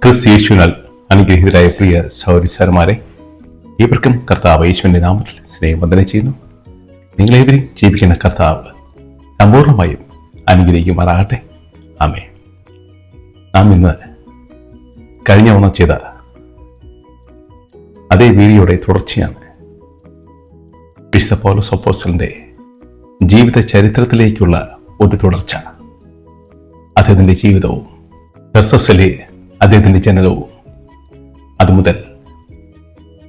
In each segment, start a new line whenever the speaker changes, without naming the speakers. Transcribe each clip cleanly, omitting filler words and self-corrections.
ക്രിസ്തു യേശുവിനാൽ അനുഗ്രഹീതരായ പ്രിയ സഹോദരിമാരെ, ഇവർക്കും കർത്താവ് യേശുവിന്റെ നാമത്തിൽ സ്നേഹവന്ദനം ചെയ്യുന്നു. നിങ്ങളേവരും ജീവിക്കുന്ന കർത്താവ് സമ്പൂർണ്ണമായും അനുഗ്രഹിക്കുമാറാകട്ടെ. ആമേൻ. നാം ഇന്ന് കഴിഞ്ഞ ഓണം ചെയ്ത അതേ വീഡിയോയുടെ തുടർച്ചയാണ്. വിശുദ്ധ പൗലോസ് അപ്പോസ്തലന്റെ ജീവിത ചരിത്രത്തിലേക്കുള്ള ഒരു തുടർച്ച. അദ്ദേഹത്തിന്റെ ജീവിതവും തർസസിലെ അദ്ദേഹത്തിന്റെ ജനനവും അതുമുതൽ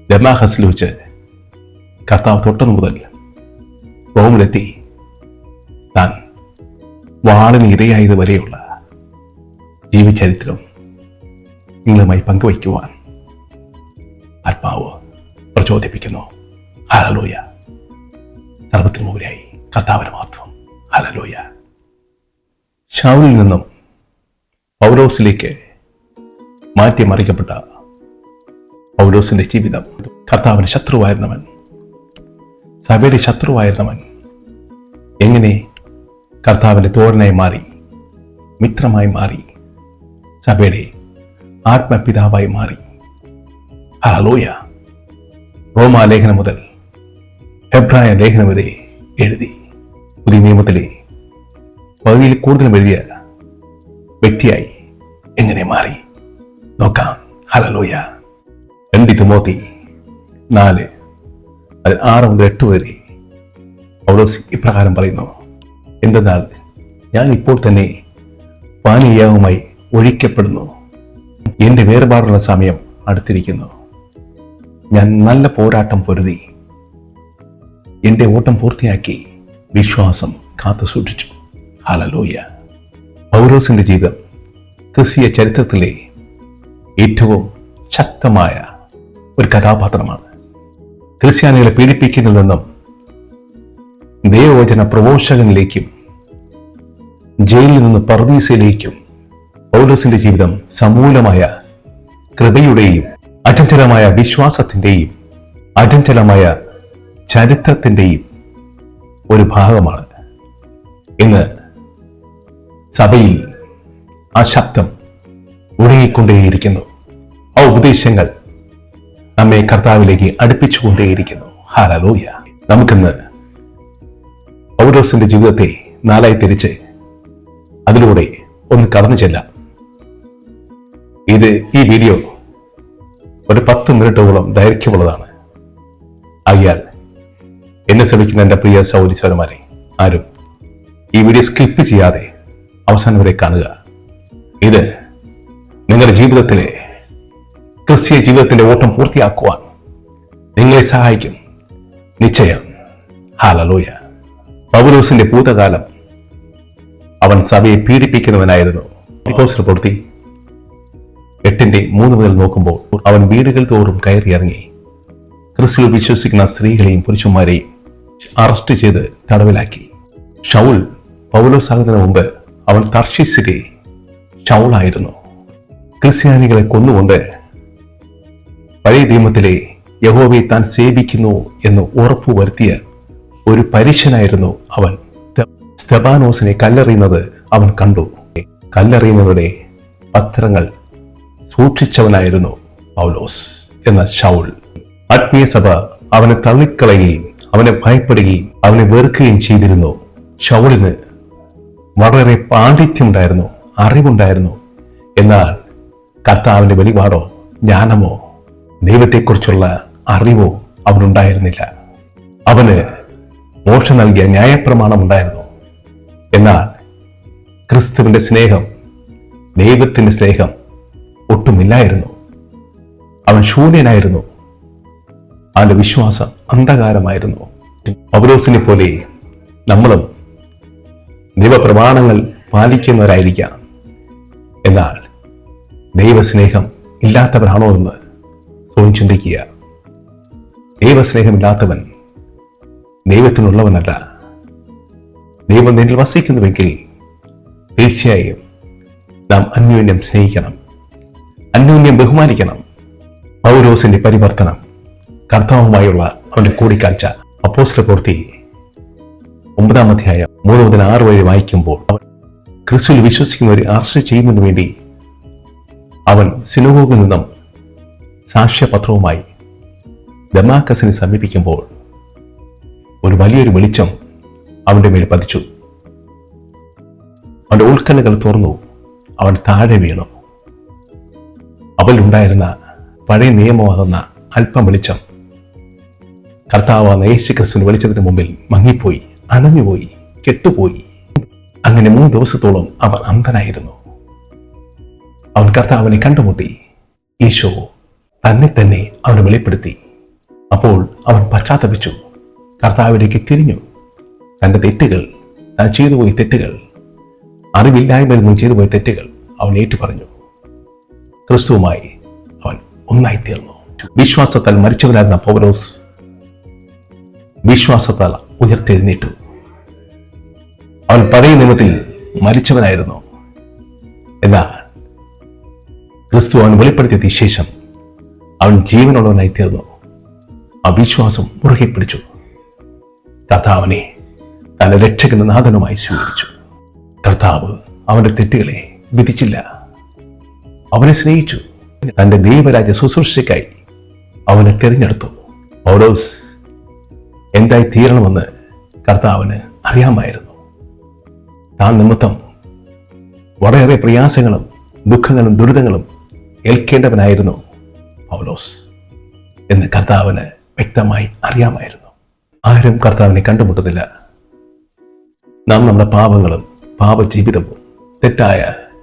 ദമാസ്കസിൽ വെച്ച് കർത്താവ് തൊട്ടതു മുതൽ റോമിലെത്തി താൻ വാളിന് ഇരയായത് വരെയുള്ള ജീവചരിത്രം നിങ്ങളുമായി പങ്കുവയ്ക്കുവാൻ ആത്മാവ് പ്രചോദിപ്പിക്കുന്നു. ഹല്ലേലൂയ. സർവ്വത്തിനുമുപരിയായി കർത്താവിന് മാത്രം ഹല്ലേലൂയ. ശൗലിൽ നിന്നും പൗലോസിലേക്ക് മാറ്റിമറിക്കപ്പെട്ട പൗലോസിന്റെ ജീവിതം, കർത്താവിന്റെ ശത്രുവായിരുന്നവൻ, സഭയുടെ ശത്രുവായിരുന്നവൻ എങ്ങനെ കർത്താവിന്റെ തോരനായി മാറി, മിത്രമായി മാറി, സഭയുടെ ആത്മപിതാവായി മാറി. ഹല്ലേലൂയ. റോമാലേഖനം മുതൽ ഹെബ്രായ ലേഖനം വരെ എഴുതി പുതിയ നിയമത്തിലെ പകുതിയിൽ കൂടുതലും എഴുതിയ വ്യക്തിയായി എങ്ങനെ മാറി നോക്കാം. ഹല്ലേലൂയ. 2 തിമോത്തി 4 6 മുതൽ 8 വരെ പൗലോസ് ഇപ്രകാരം പറയുന്നു: എന്തെന്നാൽ ഞാൻ ഇപ്പോൾ തന്നെ പാനീയാവുമായി ഒഴിക്കപ്പെടുന്നു. എന്റെ വേർപാടുള്ള സമയം അടുത്തിരിക്കുന്നു. ഞാൻ നല്ല പോരാട്ടം പൊരുതി എന്റെ ഓട്ടം പൂർത്തിയാക്കി വിശ്വാസം കാത്തു സൂക്ഷിച്ചു. ഹല്ലേലൂയ. പൗലോസിന്റെ ജീവിതം ക്രിസ്തീയ ചരിത്രത്തിലെ ഏറ്റവും ശക്തമായ ഒരു കഥാപാത്രമാണ്. ക്രിസ്ത്യാനികളെ പീഡിപ്പിക്കുന്നതിൽ നിന്നും ദൈവവചന പ്രഘോഷകനിലേക്കും ജയിലിൽ നിന്ന് പർദീസയിലേക്കും പൗലോസിന്റെ ജീവിതം സമൂലമായ കൃപയുടെയും അചഞ്ചലമായ വിശ്വാസത്തിന്റെയും അചഞ്ചലമായ ചരിത്രത്തിന്റെയും ഒരു ഭാഗമാണ്. ഇന്ന് സഭയിൽ ആ ശബ്ദം ഒഴുകിക്കൊണ്ടേയിരിക്കുന്നു. ആ ഉപദേശങ്ങൾ നമ്മെ കർത്താവിലേക്ക് അടുപ്പിച്ചുകൊണ്ടേയിരിക്കുന്നു. ഹല്ലേലൂയ. നമുക്കിന്ന് പൗലോസിന്റെ ജീവിതത്തെ 4 തിരിച്ച് അതിലൂടെ ഒന്ന് കടന്നു ചെല്ലാം. ഈ വീഡിയോ ഒരു 10 മിനിറ്റോളം ദൈർഘ്യമുള്ളതാണ്. ആയാൽ എന്നെ ശ്രമിക്കുന്ന എൻ്റെ പ്രിയ സഹോദരിമാരെ, ആരും ഈ വീഡിയോ സ്കിപ്പ് ചെയ്യാതെ അവസാനം വരെ കാണുക. ഇത് നിങ്ങളുടെ ജീവിതത്തിലെ ക്രിസ്തീയ ജീവിതത്തിന്റെ ഓട്ടം പൂർത്തിയാക്കുവാൻ നിങ്ങളെ സഹായിക്കും, നിശ്ചയം. ഹല്ലേലൂയ. പൗലോസിന്റെ ഭൂതകാലം, അവൻ സഭയെ പീഡിപ്പിക്കുന്നവനായിരുന്നു. അപ്പോസ്തല പ്രവൃത്തി 8:3 മുതൽ നോക്കുമ്പോൾ അവൻ വീടുകൾ തോറും കയറിയിറങ്ങി ക്രിസ്തുവിൽ വിശ്വസിക്കുന്ന സ്ത്രീകളെയും പുരുഷന്മാരെയും അറസ്റ്റ് ചെയ്ത് തടവിലാക്കി. ശൗൽ പൗലോസ് ആകുന്നതിന് മുമ്പ് അവൻ തർശീസിലെ ശൗലായിരുന്നു. ക്രിസ്ത്യാനികളെ കൊന്നുകൊണ്ട് പഴയ നിയമത്തിലെ യഹോവയെ താൻ സേവിക്കുന്നു എന്ന് ഉറപ്പുവരുത്തിയ ഒരു പരീശനായിരുന്നു അവൻ. സ്തെഫാനോസിനെ കല്ലെറിയുന്നത് അവൻ കണ്ടു. കല്ലെറിയുന്നവരുടെ വസ്ത്രങ്ങൾ സൂക്ഷിച്ചവനായിരുന്നു പൗലോസ് എന്ന ശൗൽ. ആത്മീയ സഭ അവനെ തള്ളിക്കളയുകയും അവനെ ഭയപ്പെടുകയും അവനെ വെറുക്കുകയും ചെയ്തിരുന്നു. ശൗലിന് വളരെ പാണ്ഡിത്യമുണ്ടായിരുന്നു, അറിവുണ്ടായിരുന്നു. എന്നാൽ കർത്താവിന്റെ വെളിപാടോ ജ്ഞാനമോ ദൈവത്തെക്കുറിച്ചുള്ള അറിവോ അവനുണ്ടായിരുന്നില്ല. അവന് മോക്ഷം നൽകിയ ന്യായപ്രമാണം ഉണ്ടായിരുന്നു. എന്നാൽ ക്രിസ്തുവിന്റെ സ്നേഹം, ദൈവത്തിന്റെ സ്നേഹം ഒട്ടുമില്ലായിരുന്നു. അവൻ ശൂന്യനായിരുന്നു. അവന്റെ വിശ്വാസം അന്ധകാരമായിരുന്നു. പൗലോസിനെ പോലെ നമ്മളും ദൈവപ്രമാണങ്ങൾ പാലിക്കുന്നവരായിരിക്കാം. എന്നാൽ ദൈവസ്നേഹം ഇല്ലാത്തവരാണോ എന്ന് സ്വയം ചിന്തിക്കുക. ദൈവസ്നേഹമില്ലാത്തവൻ ദൈവത്തിനുള്ളവനല്ല. ദൈവം നിന്നിൽ വസിക്കുന്നുവെങ്കിൽ തീർച്ചയായും നാം അന്യോന്യം സ്നേഹിക്കണം, അന്യോന്യം ബഹുമാനിക്കണം. പൗലോസിന്റെ പരിവർത്തനം, കർത്താവുമായുള്ള അവന്റെ കൂടിക്കാഴ്ച, അപ്പോസ്തല പ്രവൃത്തി 9-ാം അധ്യായം 3 മുതൽ 6 വരെ വായിക്കുമ്പോൾ ക്രിസ്തുവിൽ വിശ്വസിക്കുന്നവരെ അറസ്റ്റ് ചെയ്യുന്നതിന് വേണ്ടി അവൻ സിനഗോഗിൽ നിന്നും സാക്ഷ്യപത്രവുമായി ദമാസ്കസിനെ സമീപിക്കുമ്പോൾ ഒരു വലിയൊരു വെളിച്ചം അവന്റെ മേൽ പതിച്ചു. അവന്റെ ഉൾക്കണ്ണുകൾ തുറന്നു. അവൻ താഴെ വീണു. അവനുണ്ടായിരുന്ന പഴയ നിയമമാകുന്ന അല്പം വെളിച്ചം കർത്താവായ യേശുക്രിസ്തുവിന്റെ വെളിച്ചത്തിന് മുമ്പിൽ മങ്ങിപ്പോയി, അണഞ്ഞുപോയി, കെട്ടുപോയി. അങ്ങനെ 3 ദിവസത്തോളം അവൻ അന്ധനായിരുന്നു. അവൻ കർത്താവിനെ കണ്ടുമുട്ടി. ഈശോ തന്നെ തന്നെ അവനെ വെളിപ്പെടുത്തി. അപ്പോൾ അവൻ പശ്ചാത്തപിച്ചു, കർത്താവിലേക്ക് തിരിഞ്ഞു. തന്റെ തെറ്റുകൾ, താൻ ചെയ്തുപോയ തെറ്റുകൾ, അറിവില്ലായ്മയിൽ നിന്നും ചെയ്തുപോയ തെറ്റുകൾ അവൻ ഏറ്റുപറഞ്ഞു. ക്രിസ്തുവുമായി അവൻ ഒന്നായിത്തീർന്നു. വിശ്വാസത്താൽ മരിച്ചവനായിരുന്ന പൗലോസ് വിശ്വാസത്താൽ ഉയർത്തെഴുന്നേറ്റു. അവൻ പഴയ നിയമത്തിൽ മരിച്ചവനായിരുന്നു. എന്നാൽ ക്രിസ്തു അവൻ വെളിപ്പെടുത്തിയ ശേഷം അവൻ ജീവനുള്ളവനായി തീർന്നു. ആ വിശ്വാസം മുറുകെ പിടിച്ചു. കർത്താവിനെ തന്റെ രക്ഷകന്റെ നാഥനുമായി സ്വീകരിച്ചു. കർത്താവ് അവന്റെ തെറ്റുകളെ വിധിച്ചില്ല. അവനെ സ്നേഹിച്ചു. തന്റെ ദൈവരാജ്യ ശുശ്രൂഷയ്ക്കായി അവനെ തിരഞ്ഞെടുത്തു. പൗലോസ് എന്തായി തീരണമെന്ന് കർത്താവിന് അറിയാമായിരുന്നു. താൻ നിമിത്തം വളരെയേറെ പ്രയാസങ്ങളും ദുഃഖങ്ങളും ദുരിതങ്ങളും ഏൽക്കേണ്ടവനായിരുന്നു പൗലോസ് എന്ന് കർത്താവിന് വ്യക്തമായി അറിയാമായിരുന്നു. ആരും കർത്താവിനെ കണ്ടുമുട്ടുന്നില്ല. നാം നമ്മുടെ പാപങ്ങളും പാപജീവിതവും തെറ്റായ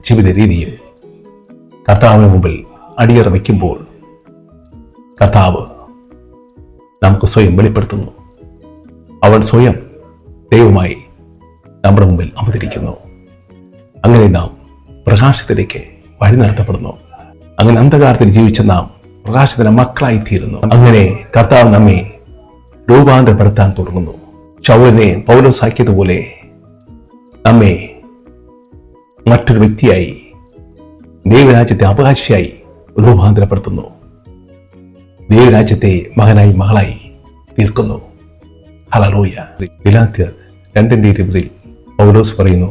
ജീവിത രീതിയും കർത്താവിന് മുമ്പിൽ അടിയറ വയ്ക്കുമ്പോൾ കർത്താവ് നമുക്ക് സ്വയം വെളിപ്പെടുത്തുന്നു. അവൻ സ്വയം ദൈവമായി നമ്മുടെ മുമ്പിൽ അവതരിക്കുന്നു. അങ്ങനെ നാം പ്രകാശത്തിലേക്ക് വഴി നടത്തപ്പെടുന്നു. അങ്ങനെ അന്ധകാരത്തിൽ ജീവിച്ച നാം പ്രകാശത്തിന്റെ മക്കളായി തീരുന്നു. അങ്ങനെ കർത്താവ് നമ്മെ രൂപാന്തരപ്പെടുത്താൻ തുടങ്ങുന്നു. ശൗലിനെ പൗലോസാക്കിയതുപോലെ നമ്മെ മറ്റൊരു വ്യക്തിയായി, ദൈവരാജ്യത്തെ അവകാശിയായി രൂപാന്തരപ്പെടുത്തുന്നു. ദൈവരാജ്യത്തെ മകനായി മകളായി തീർക്കുന്നു. ഹല്ലേലൂയ. ഗലാത്യർ 2:20 പൗലോസ് പറയുന്നു,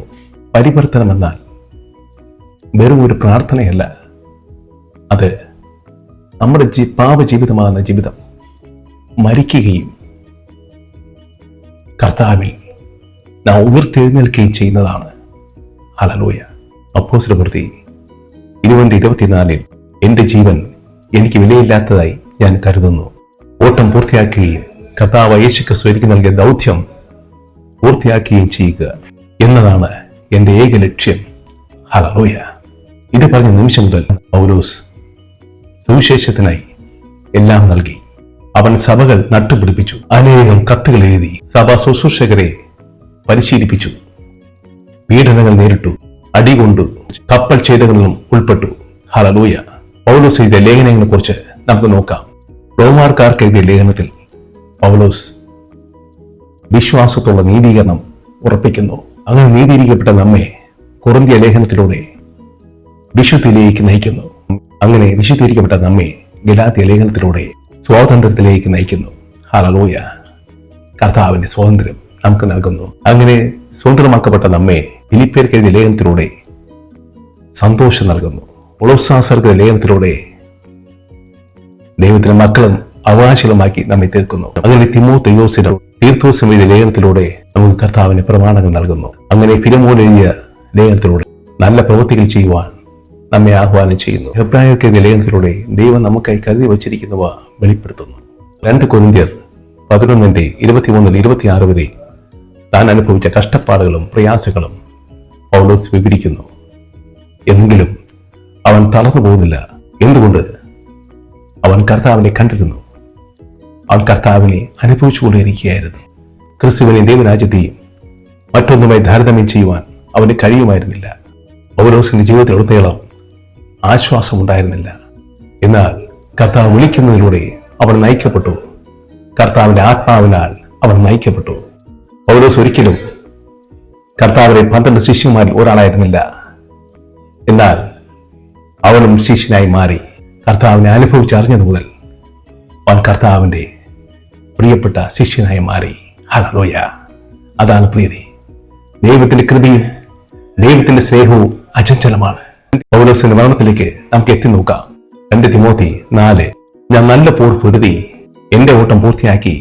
പരിവർത്തനം എന്നാൽ വെറും ഒരു പ്രാർത്ഥനയല്ല, അത് നമ്മുടെ പാപജീവിതമാകുന്ന ജീവിതം മരിക്കുകയും കർത്താവിൽ നാം ഉയർത്തെഴുന്നേൽക്കുകയും ചെയ്യുന്നതാണ്. ഹല്ലേലൂയ. അപ്പോസ്തലപ്രവൃത്തി 20:24 എന്റെ ജീവൻ എനിക്ക് വിലയില്ലാത്തതായി ഞാൻ കരുതുന്നു. ഓട്ടം പൂർത്തിയാക്കുകയും കർത്താവ് യേശുക്രിസ്തു എനിക്ക് നൽകിയ ദൗത്യം പൂർത്തിയാക്കുകയും ചെയ്യുക എന്നതാണ് എന്റെ ഏക ലക്ഷ്യം. ഹല്ലേലൂയ. ഇത് പറഞ്ഞ നിമിഷം മുതൽ പൗലോസ് സുവിശേഷത്തിനായി എല്ലാം നൽകി. അവൻ സഭകൾ നട്ടുപിടിപ്പിച്ചു. അനേകം കത്തുകൾ എഴുതി സഭാ ശുശ്രൂഷകരെ പരിശീലിപ്പിച്ചു. പീഡനങ്ങൾ നേരിട്ടു. അടികൊണ്ടു. കപ്പൽ ഛേദങ്ങളിലും ഉൾപ്പെട്ടു. ഹല്ലേലൂയ. പൗലോസ് എഴുതിയ ലേഖനങ്ങളെ കുറിച്ച് നമുക്ക് നോക്കാം. റോമാക്കാർക്ക് എഴുതിയ ലേഖനത്തിൽ പൗലോസ് വിശ്വാസത്തുള്ള നീതീകരണം ഉറപ്പിക്കുന്നു. അങ്ങനെ നീതീകരിക്കപ്പെട്ട നമ്മെ കൊറിന്ത്യ ലേഖനത്തിലൂടെ വിശുദ്ധിയിലേക്ക് നയിക്കുന്നു. അങ്ങനെ വിശുദ്ധീകരിക്കപ്പെട്ട നമ്മെ ഗലാത്യ ലേഖനത്തിലൂടെ സ്വാതന്ത്ര്യത്തിലേക്ക് നയിക്കുന്നു. ഹല്ലേലൂയ. കർത്താവിന്റെ സ്വാതന്ത്ര്യം നമുക്ക് നൽകുന്നു. അങ്ങനെ സ്വതന്ത്രമാക്കപ്പെട്ട നമ്മെ ഫിലിപ്പിയർക്ക് എഴുതിയ ലേഖനത്തിലൂടെ സന്തോഷം നൽകുന്നു. കൊളോസ്സായർക്ക് ലേഖനത്തിലൂടെ ദൈവത്തിന്റെ മക്കളും അവകാശികളുമാക്കി നമ്മെ തീർക്കുന്നു. അങ്ങനെ തിമോഥെയോസിനും തീർത്തോസിനും എഴുതിയ ലേഖനത്തിലൂടെ നമുക്ക് കർത്താവിന് പ്രമാണങ്ങൾ നൽകുന്നു. അങ്ങനെ ഫിലെമോൻ എഴുതിയ ലേഖനത്തിലൂടെ നല്ല പ്രവൃത്തികൾ ചെയ്യുവാൻ നമ്മെ ആഹ്വാനം ചെയ്യുന്നു. ഹെബ്രായർക്ക് എഴുതിയ ലേഖനത്തിലൂടെ ദൈവം നമുക്കായി കരുതി വച്ചിരിക്കുന്നവ വെളിപ്പെടുത്തുന്നു. 2 കൊരിന്ത്യർ 11:23-26 വരെ താൻ അനുഭവിച്ച കഷ്ടപ്പാടുകളും പ്രയാസങ്ങളും പൗലോസ് വിവരിക്കുന്നു. എന്നെങ്കിലും അവൻ തളർന്നു പോകുന്നില്ല. എന്തുകൊണ്ട്? അവൻ കർത്താവിനെ കണ്ടിരുന്നു. അവൻ കർത്താവിനെ അനുഭവിച്ചുകൊണ്ടിരിക്കുകയായിരുന്നു. ക്രിസ്തുവിനെ ദൈവരാജ്യത്തെയും മറ്റൊന്നുമായി താരതമ്യം ചെയ്യുവാൻ അവന് കഴിയുമായിരുന്നില്ല. പൗലോസിന്റെ ജീവിതത്തിലുടനീളം ആശ്വാസമുണ്ടായിരുന്നില്ല. എന്നാൽ കർത്താവ് വിളിക്കുന്നതിലൂടെ അവൻ നയിക്കപ്പെട്ടു. കർത്താവിന്റെ ആത്മാവിനാൽ അവൻ നയിക്കപ്പെട്ടു. പൗലോസ് ഒരിക്കലും കർത്താവിന്റെ 12 ശിഷ്യന്മാരിൽ ഒരാളായിരുന്നില്ല. എന്നാൽ അവനും ശിഷ്യനായി മാറി. കർത്താവിനെ അനുഭവിച്ചറിഞ്ഞത് മുതൽ അവൻ കർത്താവിന്റെ പ്രിയപ്പെട്ട ശിഷ്യനായി മാറി. ഹല്ലേലൂയ. അതാണ് പ്രിയരെ, ദൈവത്തിന്റെ കൃപയും ദൈവത്തിന്റെ സ്നേഹവും അചഞ്ചലമാണ്. പൗലോസിന്റെ മരണത്തിലേക്ക് നമുക്ക് എത്തി നോക്കാം. 2 തിമോത്തി 4. ഞാൻ നല്ല പോർ പൊരുതി എന്റെ ഓട്ടം പൂർത്തിയാക്കി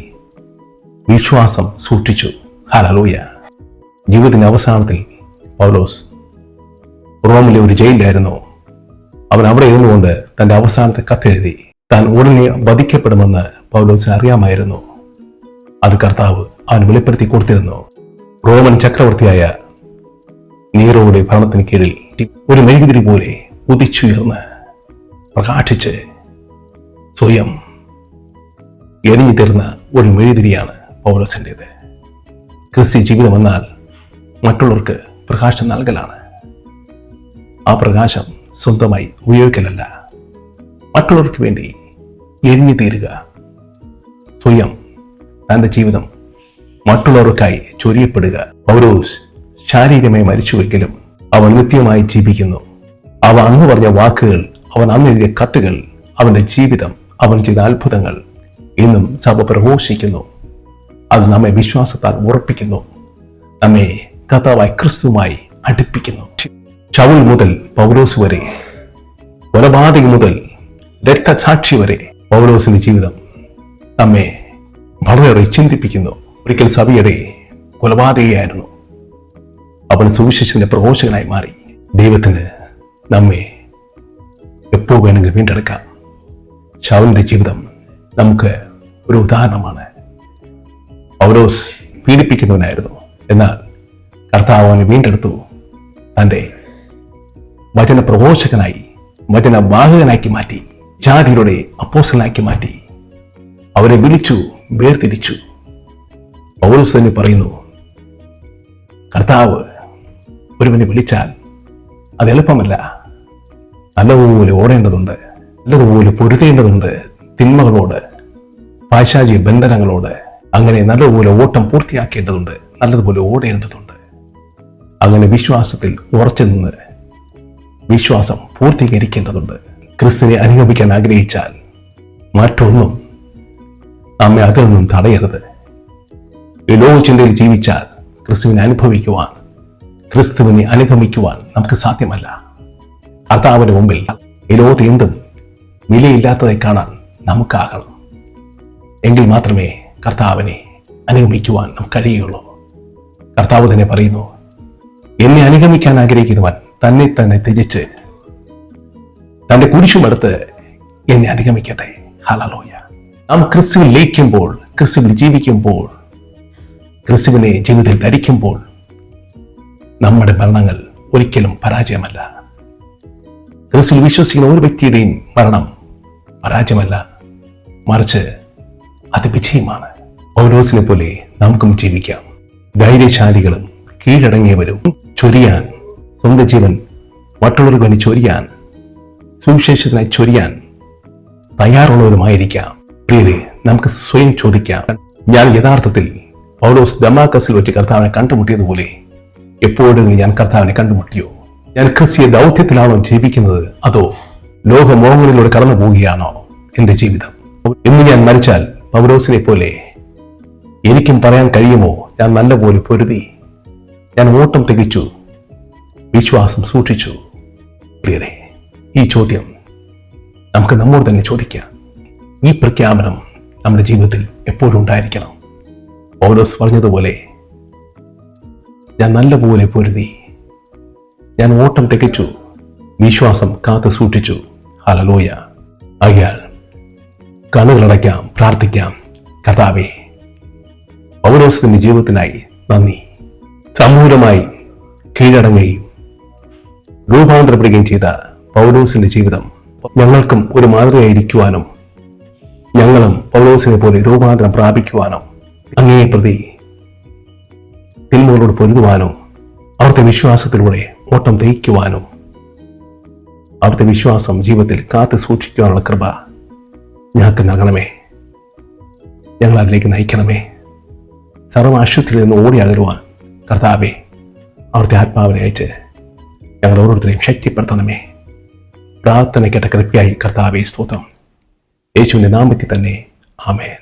വിശ്വാസം സൂക്ഷിച്ചു. ഹല്ലേലൂയ. ജീവിതത്തിന്റെ അവസാനത്തിൽ പൗലോസ് റോമിലെ ഒരു ജയിലിലായിരുന്നു. അവൻ അവിടെ ഇരുന്നുകൊണ്ട് തന്റെ അവസാനത്തെ കത്തെഴുതി. താൻ ഉടനെ വധിക്കപ്പെടുമെന്ന് പൗലോസിന് അറിയാമായിരുന്നു. അത് കർത്താവ് അവൻ വെളിപ്പെടുത്തി കൊടുത്തിരുന്നു. റോമൻ ചക്രവർത്തിയായ നീറോയുടെ ഭരണത്തിന് കീഴിൽ ഒരു മെഴുകുതിരി പോലെ ഉദിച്ചുയർന്ന് പ്രകാശിച്ച് സ്വയം എരിഞ്ഞു തീർന്ന ഒരു മെഴുകുതിരിയാണ് പൗലോസിൻ്റെത്. ക്രിസ്ത്യ ജീവിതം എന്നാൽ മറ്റുള്ളവർക്ക് പ്രകാശം നൽകലാണ്. ആ പ്രകാശം സ്വന്തമായി ഉപയോഗിക്കലല്ല, മറ്റുള്ളവർക്ക് വേണ്ടി എരിഞ്ഞു തീരുക. സ്വയം തൻ്റെ ജീവിതം മറ്റുള്ളവർക്കായി ചൊരിയപ്പെടുക. പൗലോസ് ശാരീരികമായി മരിച്ചുവെങ്കിലും അവൻ നിത്യമായി ജീവിക്കുന്നു. അവൻ അന്ന് പറഞ്ഞ വാക്കുകൾ, അവൻ അന്ന് എഴുതിയ കത്തുകൾ, അവന്റെ ജീവിതം, അവൻ ചെയ്ത അത്ഭുതങ്ങൾ ഇന്നും സഭ പ്രഘോഷിക്കുന്നു. അത് നമ്മെ വിശ്വാസത്താൽ ഉറപ്പിക്കുന്നു, നമ്മെ കർത്താവായ ക്രിസ്തുവുമായി അടുപ്പിക്കുന്നു. ശൗൽ മുതൽ പൗലോസ് വരെ, കൊലപാതകി മുതൽ രക്തസാക്ഷി വരെ പൗലോസിന്റെ ജീവിതം നമ്മെ വളരെയേറെ ചിന്തിപ്പിക്കുന്നു. ഒരിക്കൽ സഭയുടെ കൊലപാതകയായിരുന്നു. അവൻ സുവിശേഷത്തിന്റെ പ്രഘോഷകനായി മാറി. ദൈവത്തിന് നമ്മെ എപ്പോ വേണമെങ്കിലും വീണ്ടെടുക്കാം. ശൗലിന്റെ ജീവിതം നമുക്ക് ഒരു ഉദാഹരണമാണ്. പൗലോസ് പീഡിപ്പിക്കുന്നവനായിരുന്നു, എന്നാൽ കർത്താവ് അവനെ വീണ്ടെടുത്തു. തൻ്റെ വചന പ്രഘോഷകനായി, വചനവാഹകനാക്കി മാറ്റി, ജാതിയുടെ അപ്പോസ്തലനാക്കി മാറ്റി. അവരെ വിളിച്ചു, വേർതിരിച്ചു. പൗലോസ് തന്നെ പറയുന്നു, കർത്താവ് ഒരുവനെ വിളിച്ചാൽ അത് എളുപ്പമല്ല. നല്ലതുപോലെ ഓടേണ്ടതുണ്ട്, നല്ലതുപോലെ പൊരുതേണ്ടതുണ്ട് തിന്മകളോട്, പൈശാചിക ബന്ധനങ്ങളോട്. അങ്ങനെ നല്ലതുപോലെ ഓട്ടം പൂർത്തിയാക്കേണ്ടതുണ്ട്, നല്ലതുപോലെ ഓടേണ്ടതുണ്ട്. അങ്ങനെ വിശ്വാസത്തിൽ ഉറച്ചു നിന്ന് വിശ്വാസം പൂർത്തീകരിക്കേണ്ടതുണ്ട്. ക്രിസ്തുവിനെ അനുഗമിക്കാൻ ആഗ്രഹിച്ചാൽ മറ്റൊന്നും നമ്മെ അതിൽ നിന്നും തടയരുത്. ഈ ലോക ചിന്തയിൽ ജീവിച്ചാൽ ക്രിസ്തുവിനെ അനുഭവിക്കുവാൻ, ക്രിസ്തുവിനെ അനുഗമിക്കുവാൻ നമുക്ക് സാധ്യമല്ല. കർത്താവിന്റെ മുമ്പിൽ ഈ ലോകത്ത് എന്തും വിലയില്ലാത്തതായി കാണാൻ നമുക്കാകണം. എങ്കിൽ മാത്രമേ കർത്താവിനെ അനുഗമിക്കുവാൻ നമുക്ക് കഴിയുള്ളൂ. കർത്താവ് തന്നെ പറയുന്നു, എന്നെ അനുഗമിക്കാൻ ആഗ്രഹിക്കുന്നവൻ തന്നെ തന്നെ ത്യജിച്ച് തന്റെ കുരിശുമെടുത്ത് എന്നെ അനുഗമിക്കട്ടെ. ഹല്ലേലൂയ. നാം ക്രിസ്തുവിൽ ലയിക്കുമ്പോൾ, ക്രിസ്തുവിൽ ജീവിക്കുമ്പോൾ, ക്രിസ്തുവിനെ ജീവിതത്തിൽ ധരിക്കുമ്പോൾ നമ്മുടെ മരണങ്ങൾ ഒരിക്കലും പരാജയമല്ല. ക്രിസ്തുവിൽ വിശ്വസിക്കുന്ന ഒരു വ്യക്തിയുടെയും മരണം പരാജയമല്ല, മറിച്ച് അത് വിജയമാണ്. പൗലോസിനെ പോലെ നമുക്കും ജീവിക്കാം. ധൈര്യശാലികളും കീഴടങ്ങിയവരും, ചൊരിയാൻ, സ്വന്തം ജീവൻ മറ്റുള്ളവർക്ക് വേണ്ടി ചൊരിയാൻ, സുവിശേഷത്തിനായി ചൊരിയാൻ തയ്യാറുള്ളവരുമായിരിക്കാം. പ്രിയരെ, നമുക്ക് സ്വയം ചോദിക്കാം, ഞാൻ യഥാർത്ഥത്തിൽ പൗലോസ് ദമാസ്കസിൽ വെച്ച് കർത്താവിനെ കണ്ടുമുട്ടിയതുപോലെ എപ്പോഴെങ്കിലും ഞാൻ കർത്താവിനെ കണ്ടുമുട്ടിയോ? ഞാൻ ക്രിസ്തീയ ദൗത്യത്തിലാണോ ജീവിക്കുന്നത്, അതോ ലോകമോഹങ്ങളിലൂടെ കടന്നു പോവുകയാണോ എന്റെ ജീവിതം? ഇന്ന് ഞാൻ മരിച്ചാൽ പൗലോസിനെ പോലെ എനിക്കും പറയാൻ കഴിയുമോ, ഞാൻ നല്ലപോലെ പൊരുതി, ഞാൻ ഓട്ടം തികച്ചു, വിശ്വാസം സൂക്ഷിച്ചു? പ്രിയരെ, ഈ ചോദ്യം നമുക്ക് നമ്മോട് തന്നെ ചോദിക്കാം. ഈ പ്രഖ്യാപനം നമ്മുടെ ജീവിതത്തിൽ എപ്പോഴും ഉണ്ടായിരിക്കണം. പൗലോസ് പറഞ്ഞതുപോലെ, ഞാൻ നല്ലപോലെ പൊരുതി, ഞാൻ ഓട്ടം തികച്ചു, വിശ്വാസം കാത്തു സൂക്ഷിച്ചു. ഹല്ലേലൂയ. ആകയാൽ കണ്ണുകളടയ്ക്കാം, പ്രാർത്ഥിക്കാം. കർത്താവേ, പൗലോസിന്റെ ജീവിതത്തിനായി നന്ദി. സമൂലമായി കീഴടങ്ങുകയും രൂപാന്തരപ്പെടുകയും ചെയ്ത പൗലോസിന്റെ ജീവിതം ഞങ്ങൾക്കും ഒരു മാതൃകയായിരിക്കുവാനും, ഞങ്ങളും പൗലോസിനെ പോലെ രൂപാന്തരം പ്രാപിക്കുവാനും, അങ്ങേ പ്രതി തിന്മകളോട് പൊരുതുവാനും, അവിടുത്തെ വിശ്വാസത്തിലൂടെ ഓട്ടം തയ്ക്കുവാനും, അവിടുത്തെ വിശ്വാസം ജീവിതത്തിൽ കാത്തു സൂക്ഷിക്കുവാനുള്ള കൃപ ഞങ്ങൾക്ക് നൽകണമേ. ഞങ്ങൾ അതിലേക്ക് നയിക്കണമേ. സർവ്വ അശുദ്ധിയിൽ നിന്ന് ഓടി അകലുവാൻ കർത്താവേ അവിടുത്തെ ആത്മാവിനെ അയച്ച് ഞങ്ങൾ ഓരോരുത്തരെയും ശക്തിപ്പെടുത്തണമേ. പ്രാർത്ഥന കേട്ട കൃപയായി കർത്താവേ സ്തോത്രം. യേശുവിന്റെ നാമത്തിൽ തന്നെ ആമേൻ.